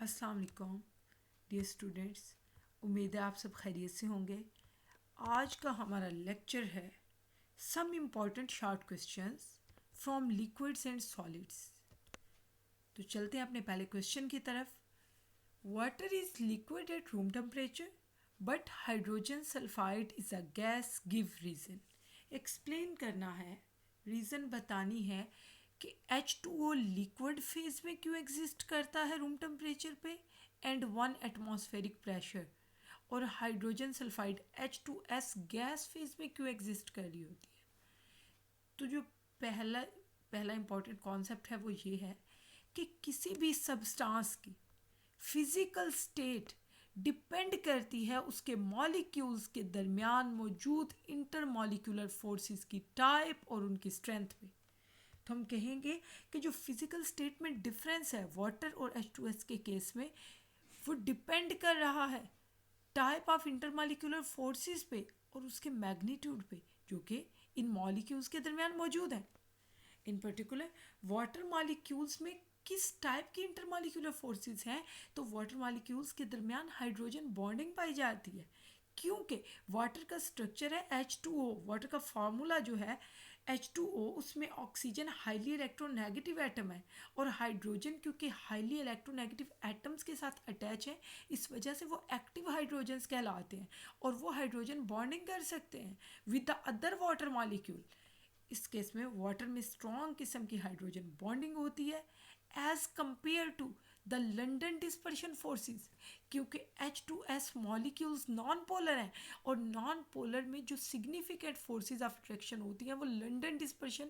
अस्सलाम वालेकुम dear students, उम्मीद है आप सब खैरियत से होंगे। आज का हमारा लेक्चर है some important short questions from liquids and solids. तो चलते हैं अपने पहले क्वेश्चन की तरफ। Water is liquid at room temperature but hydrogen sulphide is a gas, give reason. Explain करना है, रीज़न बतानी है कि H2O लिक्विड फेज में क्यों एग्जिस्ट करता है रूम टेम्परेचर पे एंड 1 एटमॉस्फेरिक प्रेशर, और hydrogen sulphide H2S gas phase में क्यों एग्जिस्ट कर रही होती है। तो जो पहला पहला इंपॉर्टेंट कॉन्सेप्ट है वो ये है कि किसी भी सब्सटेंस की फिजिकल स्टेट डिपेंड करती है उसके मॉलिक्यूल्स के दरमियान मौजूद इंटरमॉलिक्यूलर फोर्सेस की टाइप और उनकी स्ट्रेंथ पे। तो हम कहेंगे कि जो फिजिकल स्टेट में डिफरेंस है वाटर और H2S के केस में, वो डिपेंड कर रहा है टाइप ऑफ इंटरमॉलिक्यूलर फोर्सेस पे और उसके मैग्नीट्यूड पे जो कि इन मॉलिक्यूल्स के दरमियान मौजूद है। इन पर्टिकुलर वाटर मॉलिक्यूल्स में किस टाइप की इंटरमॉलिक्यूलर फोर्सेस हैं, तो वाटर मॉलिक्यूल्स के दरमियान हाइड्रोजन बॉन्डिंग पाई जाती है क्योंकि वाटर का स्ट्रक्चर है H2O। वाटर का फार्मूला जो है H2O, उसमें ऑक्सीजन हाईली इलेक्ट्रोनेगेटिव एटम है और हाइड्रोजन क्योंकि हाईली इलेक्ट्रोनेगेटिव एटम्स के साथ अटैच है, इस वजह से वो एक्टिव हाइड्रोजन्स कहलाते हैं और वो हाइड्रोजन बॉन्डिंग कर सकते हैं with the other water molecule. इस केस में वाटर में स्ट्रॉन्ग किस्म की हाइड्रोजन बॉन्डिंग होती है as compare to the London dispersion forces, क्योंकि H2S मॉलिक्यूल्स नॉन पोलर हैं और नॉन पोलर में जो सिग्निफिकेंट फोर्सेस ऑफ अट्रैक्शन होती हैं वो London dispersion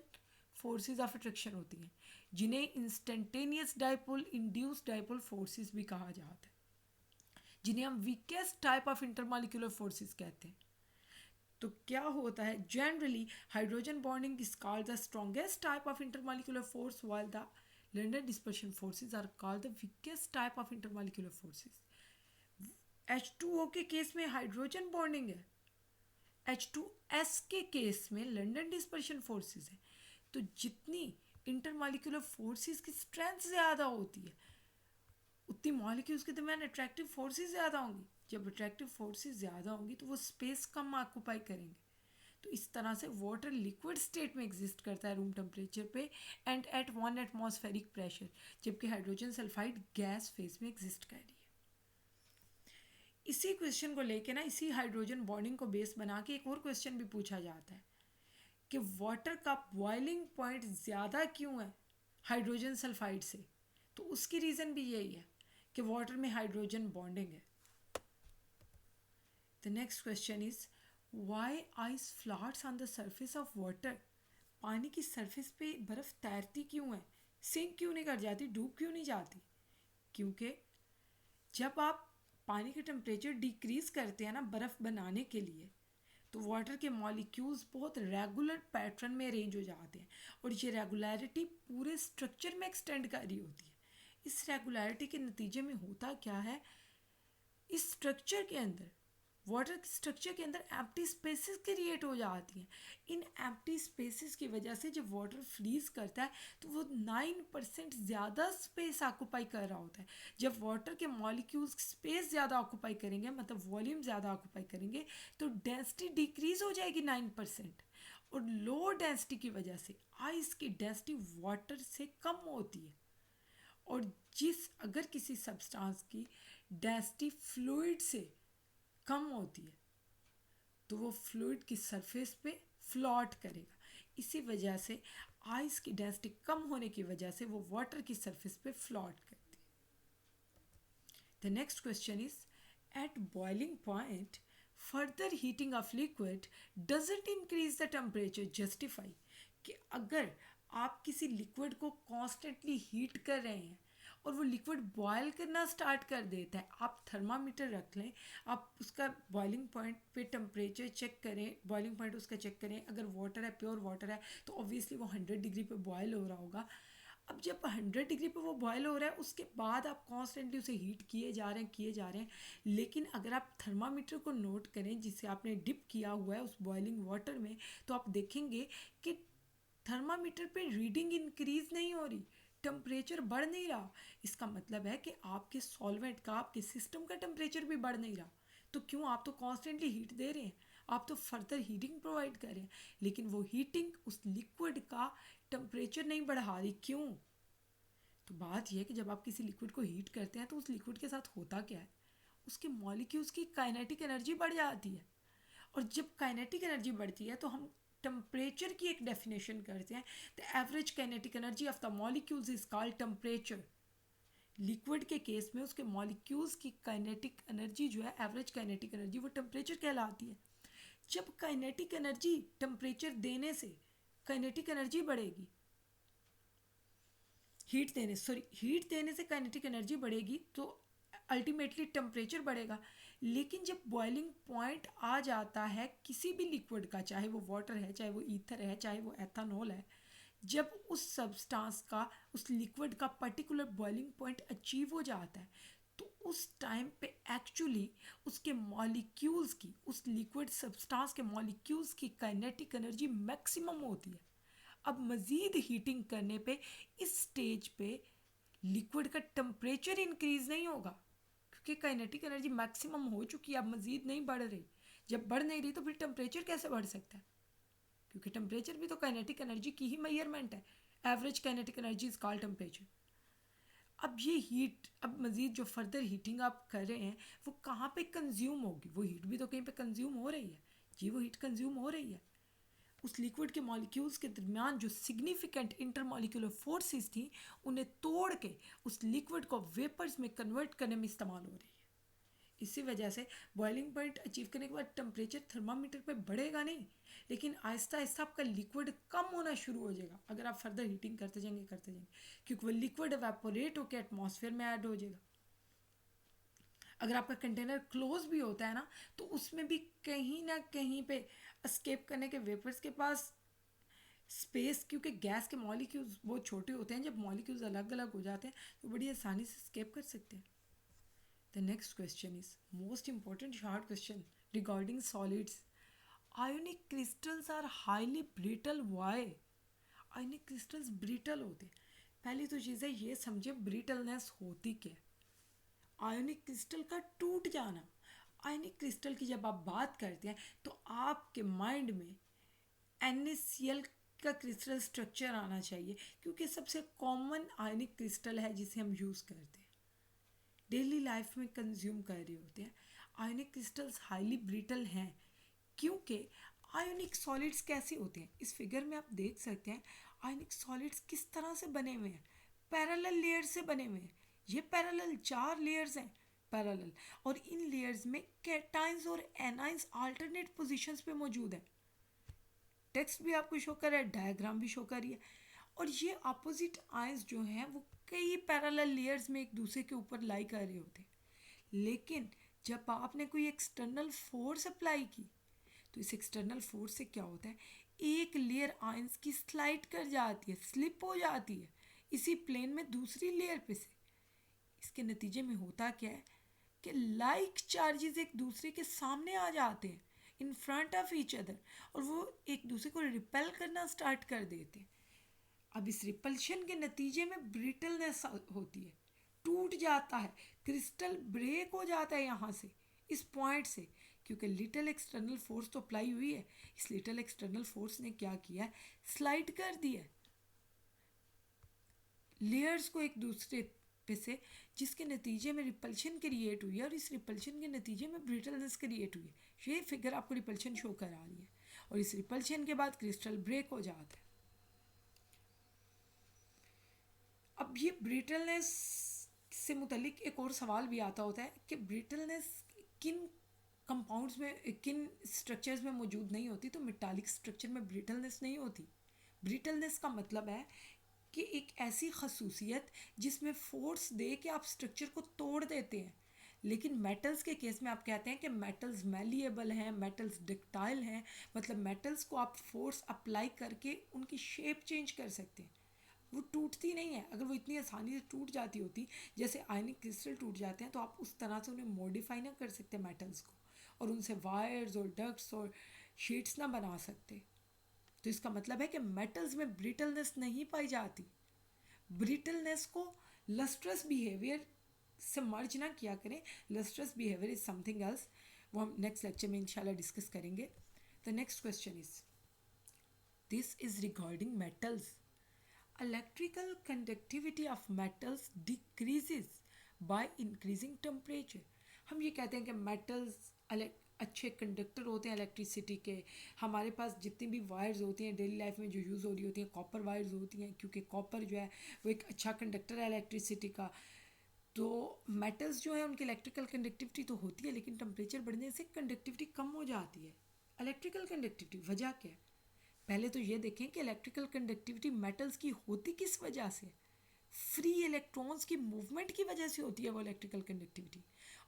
forces of attraction होती हैं, जिन्हें instantaneous dipole induce dipole forces भी कहा जाता है, जिन्हें हम weakest type of intermolecular forces कहते हैं। तो क्या होता है, generally hydrogen bonding is called the strongest type of intermolecular force while the London dispersion forces are called the weakest type of intermolecular forces. H2O के केस में hydrogen bonding है, H2S के केस में लंडन डिस्पर्शन फोर्सेस है। तो जितनी intermolecular forces की strength ज़्यादा होती है उतनी मॉलिक्यूल्स के दरमियान अट्रैक्टिव फोर्सेस ज़्यादा होंगी। जब अट्रैक्टिव फोर्सेस ज़्यादा होंगी तो वो स्पेस कम ऑक्यूपाई करेंगे। तो इस तरह से वाटर लिक्विड स्टेट में एग्जिस्ट करता है रूम टेम्परेचर पे एंड एट 1 एटमॉस्फेरिक प्रेशर, जबकि हाइड्रोजन सल्फाइड गैस फेज में एग्जिस्ट कर रही है। इसी क्वेश्चन को लेके ना, इसी हाइड्रोजन बॉन्डिंग को बेस बना के एक और क्वेश्चन भी पूछा जाता है कि वाटर का बॉइलिंग पॉइंट ज़्यादा क्यों है हाइड्रोजन सल्फाइड से। तो उसकी रीज़न भी यही है कि वाटर में हाइड्रोजन बॉन्डिंग है। The next question is why ice floats on the surface of water. पानी की सरफेस पे बर्फ़ तैरती क्यों है, सिंक क्यों नहीं कर जाती, डूब क्यों नहीं जाती। क्योंकि जब आप पानी का टेम्परेचर डिक्रीज़ करते हैं ना बर्फ़ बनाने के लिए, तो वाटर के मॉलिक्यूल्स बहुत रेगुलर पैटर्न में अरेंज हो जाते हैं और ये रेगुलरिटी पूरे स्ट्रक्चर में एक्सटेंड कर रही होती है। इस रेगुलरिटी के नतीजे में होता क्या है, इस स्ट्रक्चर के अंदर वाटर स्ट्रक्चर के अंदर एम्प्टी स्पेसेस क्रिएट हो जाती हैं। इन एम्प्टी स्पेसेस की वजह से जब वाटर फ्रीज करता है तो वो 9% ज़्यादा स्पेस ऑक्यूपाई कर रहा होता है। जब वाटर के मॉलिक्यूल्स स्पेस ज़्यादा ऑक्यूपाई करेंगे, मतलब वॉल्यूम ज़्यादा ऑक्यूपाई करेंगे, तो डेंसिटी डिक्रीज हो जाएगी 9%। और लो डेंसिटी की वजह से आइस की डेंसिटी वाटर से कम होती है। और अगर किसी सब्सटेंस की डेंसिटी फ्लूइड से कम होती है तो वो फ्लूइड की सरफेस पे फ्लॉट करेगा। इसी वजह से आइस की डेंसिटी कम होने की वजह से वो वाटर की सरफेस पे फ्लॉट करती है। The next question is at boiling point further heating of liquid doesn't increase the temperature justify. कि अगर आप किसी लिक्विड को कॉन्स्टेंटली हीट कर रहे हैं और वो लिक्विड बॉयल करना स्टार्ट कर देता है, आप थर्मामीटर रख लें, आप उसका बॉइलिंग पॉइंट पे टेम्परेचर चेक करें, बॉइलिंग पॉइंट उसका चेक करें। अगर वाटर है, प्योर वाटर है, तो ऑब्वियसली वो 100 डिग्री पे बॉयल हो रहा होगा। अब जब 100 डिग्री पे वो बॉयल हो रहा है, उसके बाद आप कॉन्स्टेंटली उसे हीट किए जा रहे हैं। लेकिन अगर आप थर्मामीटर को नोट करें जिसे आपने डिप किया हुआ है उस बॉइलिंग वाटर में, तो आप देखेंगे कि थर्मामीटर पे रीडिंग इंक्रीज नहीं हो रही, टेम्परेचर बढ़ नहीं रहा, इसका मतलब है कि आपके सॉल्वेंट का, आपके सिस्टम का टेम्परेचर भी बढ़ नहीं रहा। तो क्यों? आप तो कॉन्स्टेंटली हीट दे रहे हैं, आप तो फर्दर हीटिंग प्रोवाइड कर रहे हैं, लेकिन वो हीटिंग उस लिक्विड का टेम्परेचर नहीं बढ़ा रही। क्यों? तो बात यह है कि जब आप किसी लिक्विड को हीट करते हैं तो उस लिक्विड के साथ होता क्या है, उसके मॉलिक्यूल्स की काइनेटिक एनर्जी बढ़ जाती है। और जब काइनेटिक एनर्जी बढ़ती है तो हम टेम्परेचर की एक डेफिनेशन करते हैं, the average kinetic energy of the molecules is called temperature. Liquid के केस में उसके मॉलिक्यूल्स की काइनेटिक एनर्जी जो है, एवरेज काइनेटिक एनर्जी, वो टेम्परेचर कहलाती है। जब काइनेटिक एनर्जी टेम्परेचर देने से काइनेटिक एनर्जी बढ़ेगी, हीट देने से काइनेटिक एनर्जी बढ़ेगी, तो अल्टीमेटली टेम्परेचर बढ़ेगा। लेकिन जब बॉइलिंग पॉइंट आ जाता है किसी भी लिक्विड का, चाहे वो वाटर है, चाहे वो ईथर है, चाहे वो एथानॉल है, जब उस सब्सटेंस का, उस लिक्विड का पर्टिकुलर बॉइलिंग पॉइंट अचीव हो जाता है, तो उस टाइम पे एक्चुअली उसके मॉलिक्यूल्स की, उस लिक्विड सब्सटेंस के मॉलिक्यूल्स की काइनेटिक एनर्जी मैक्सिमम होती है। अब मज़ीद हीटिंग करने पे इस स्टेज पे लिक्विड का टेम्परेचर इंक्रीज नहीं होगा, क्योंकि काइनेटिक एनर्जी मैक्सिमम हो चुकी है, अब मज़ीद नहीं बढ़ रही। जब बढ़ नहीं रही तो फिर टेम्परेचर कैसे बढ़ सकता है? क्योंकि टेम्परेचर भी तो काइनेटिक एनर्जी की ही मेजरमेंट है। Average kinetic energy is called temperature. अब ये हीट, अब मज़ीद जो फर्दर हीटिंग आप कर रहे हैं वो कहाँ पे कंज्यूम होगी? वो हीट भी तो कहीं पे कंज्यूम हो रही है। जी, वो हीट कंज्यूम हो रही है। उस लिक्विड के मॉलिक्यूल्स के दरमियान जो सिग्निफिकेंट इंटरमॉलिक्यूलर फोर्सेस थी, उन्हें तोड़ के उस लिक्विड को वेपर्स में कन्वर्ट करने में इस्तेमाल हो रही है। इसी वजह से बॉइलिंग पॉइंट अचीव करने के बाद टेम्परेचर थर्मामीटर पे बढ़ेगा नहीं, लेकिन आहिस्ता आहिस्ता आपका लिक्विड कम होना शुरू हो जाएगा अगर आप फर्दर हीटिंग करते जाएंगे, क्योंकि वो लिक्विड एवेपोरेट होकर एटमॉस्फेयर में ऐड हो जाएगा। अगर आपका कंटेनर क्लोज भी होता है ना, तो उसमें भी कहीं ना कहीं पे एस्केप करने के वेपर्स के पास स्पेस, क्योंकि गैस के मॉलिक्यूल्स बहुत छोटे होते हैं, जब मॉलिक्यूल्स अलग अलग हो जाते हैं तो बड़ी आसानी से एस्केप कर सकते हैं। The next question is most important short question regarding solids. Ionic crystals are highly brittle. Why ionic crystals brittle होते हैं? पहली तो चीज़ है ये समझे ब्रिटलनेस होती क्या है। आयोनिक क्रिस्टल का टूट जाना। आयोनिक क्रिस्टल की जब आप बात करते हैं तो आपके माइंड में NaCl का क्रिस्टल स्ट्रक्चर आना चाहिए, क्योंकि सबसे कॉमन आयोनिक क्रिस्टल है जिसे हम यूज़ करते हैं, डेली लाइफ में कंज्यूम कर रहे होते हैं। आयोनिक क्रिस्टल्स हाईली ब्रिटल हैं क्योंकि आयोनिक सॉलिड्स कैसे होते हैं, इस फिगर में आप देख सकते हैं आयोनिक सॉलिड्स किस तरह से बने हुए हैं। पैरेलल लेयर्स से बने हुए हैं। ये पैरेलल 4 लेयर्स हैं पैरेलल, और इन लेयर्स में कैटाइंस और एनाइंस अल्टरनेट पोजीशंस पे मौजूद हैं। टेक्स्ट भी आपको शो कर रहा है, डायग्राम भी शो कर रही है। और ये अपोजिट आयंस जो हैं वो कई पैरेलल लेयर्स में एक दूसरे के ऊपर लाई कर रहे होते हैं। लेकिन जब आपने कोई एक्सटर्नल फोर्स अप्लाई की तो इस एक्सटर्नल फोर्स से क्या होता है, एक लेयर आयंस की स्लाइड कर जाती है, स्लिप हो जाती है इसी प्लेन में दूसरी लेयर पे से। इसके नतीजे में होता क्या है कि लाइक चार्जेस एक दूसरे के सामने आ जाते हैं, in front of each other, और वो एक दूसरे को रिपेल करना स्टार्ट कर देते हैं। अब इस रिपल्शन के नतीजे में ब्रिटलनेस होती है, टूट जाता है, क्रिस्टल ब्रेक हो जाता है यहाँ से, इस पॉइंट से, क्योंकि लिटिल एक्सटर्नल फोर्स तो अप्लाई हुई है। इस लिटिल एक्सटर्नल फोर्स ने क्या किया है, स्लाइड कर दिया लेयर्स को एक दूसरे पे से, जिसके नतीजे में रिपल्शन क्रिएट हुई है, और इस रिपल्शन के नतीजे में ब्रिटलनेस क्रिएट हुई है। ये फिगर आपको रिपल्शन शो करा रही है, और इस रिपल्शन के बाद क्रिस्टल ब्रेक हो जाता है। अब ये ब्रिटलनेस से मुतलिक एक और सवाल भी आता होता है कि ब्रिटलनेस किन कंपाउंड्स में, किन स्ट्रक्चर्स में मौजूद नहीं होती। तो मेटालिक स्ट्रक्चर में ब्रिटलनेस नहीं होती। ब्रिटलनेस का मतलब है कि एक ऐसी खसूसियत जिसमें फोर्स दे के आप स्ट्रक्चर को तोड़ देते हैं। लेकिन मेटल्स के केस में आप कहते हैं कि मेटल्स मैलिएबल हैं, मेटल्स डक्टाइल हैं, मतलब मेटल्स को आप फोर्स अप्लाई करके उनकी शेप चेंज कर सकते हैं, वो टूटती नहीं है। अगर वो इतनी आसानी से टूट जाती होती जैसे आयनिक क्रिस्टल टूट जाते हैं, तो आप उस तरह से उन्हें मॉडिफाई ना कर सकते मेटल्स को, और उनसे वायर्स और डक्ट्स और शीट्स ना बना सकते। तो इसका मतलब है कि मेटल्स में ब्रिटलनेस नहीं पाई जाती। ब्रिटलनेस को लस्ट्रस बिहेवियर से मर्ज ना किया करें. Lustrous behaviour is something else, वो हम नेक्स्ट लेक्चर में इंशाल्लाह डिस्कस करेंगे. The next question is, this is regarding metals. Electrical conductivity of metals decreases by increasing temperature. हम ये कहते हैं कि मेटल्स अच्छे कंडक्टर होते हैं इलेक्ट्रिसिटी के. हमारे पास जितनी भी वायर्स होती हैं डेली लाइफ में जो यूज़ हो रही होती हैं, कॉपर वायर्स होती हैं, क्योंकि कॉपर जो है वो एक अच्छा कंडक्टर है इलेक्ट्रिसिटी का. तो मेटल्स जो है उनकी इलेक्ट्रिकल कंडक्टिविटी तो होती है, लेकिन टेम्परेचर बढ़ने से कंडक्टिविटी कम हो जाती है. इलेक्ट्रिकल कंडक्टिविटी वजह क्या है? पहले तो ये देखें कि इलेक्ट्रिकल कंडक्टिविटी मेटल्स की होती किस वजह से? फ्री इलेक्ट्रॉन्स की मूवमेंट की वजह से होती है वो इलेक्ट्रिकल कंडक्टिविटी.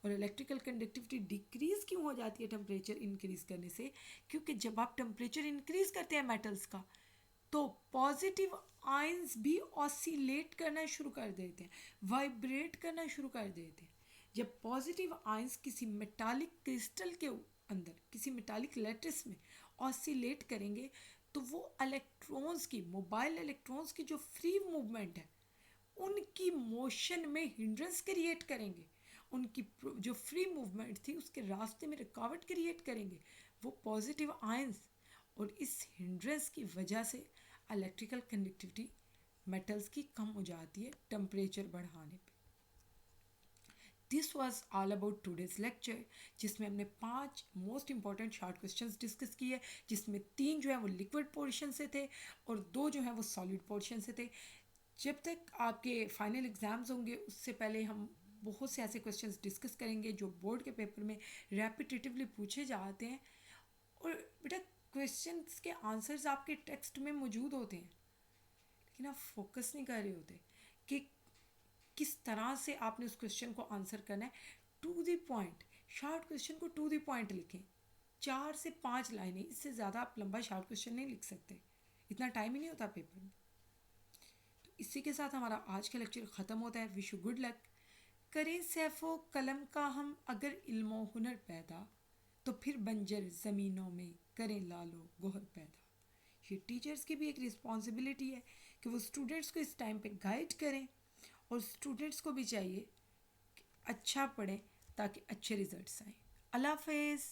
और इलेक्ट्रिकल कंडक्टिविटी डिक्रीज क्यों हो जाती है टेम्परेचर इंक्रीज करने से? क्योंकि जब आप टेम्परेचर इंक्रीज करते हैं मेटल्स का, तो पॉजिटिव आयंस भी ऑसिलेट करना शुरू कर देते हैं, वाइब्रेट करना शुरू कर देते हैं. जब पॉजिटिव आयंस किसी मेटालिक क्रिस्टल के अंदर, किसी मेटालिक लैटिस में ऑसिलेट करेंगे, तो वो इलेक्ट्रॉन्स की, मोबाइल इलेक्ट्रॉन्स की जो फ्री मूवमेंट है उनकी मोशन में हिंड्रेंस क्रिएट करेंगे. उनकी जो फ्री मूवमेंट थी उसके रास्ते में रुकावट क्रिएट करेंगे वो पॉजिटिव आयंस. और इस हिंड्रेंस की वजह से इलेक्ट्रिकल कंडक्टिविटी मेटल्स की कम हो जाती है टेम्परेचर बढ़ाने पे. This was all about today's lecture, जिसमें हमने 5 most important short questions discuss किए, जिसमें 3 जो है वो लिक्विड पोर्शन से थे और 2 जो है वो सॉलिड पोर्शन से थे. जब तक आपके फाइनल एग्ज़ाम्स होंगे उससे पहले हम बहुत से ऐसे क्वेश्चंस डिस्कस करेंगे जो बोर्ड के पेपर में रेपिटेटिवली पूछे जाते हैं. और बेटा क्वेश्चंस के आंसर्स आपके टेक्स्ट में मौजूद होते हैं, लेकिन आप फोकस नहीं कर रहे होते कि किस तरह से आपने उस क्वेश्चन को आंसर करना है. To the point short question को टू द पॉइंट लिखें. 4 से 5 लाइनें, इससे ज़्यादा आप लंबा शॉर्ट क्वेश्चन नहीं लिख सकते, इतना टाइम ही नहीं होता पेपर में. तो इसी के साथ हमारा आज का लेक्चर ख़त्म होता है. Wish you good luck. करें सैफ़ो कलम का हम अगर इल्मो हुनर पैदा, तो फिर बंजर ज़मीनों में करें लालो गोहर पैदा. ये टीचर्स की भी एक रिस्पॉन्सिबिलिटी है कि वो स्टूडेंट्स को इस टाइम पे गाइड करें, और स्टूडेंट्स को भी चाहिए कि अच्छा पढ़ें ताकि अच्छे रिजल्ट्स आएँ. अल्लाह हाफ़िज़.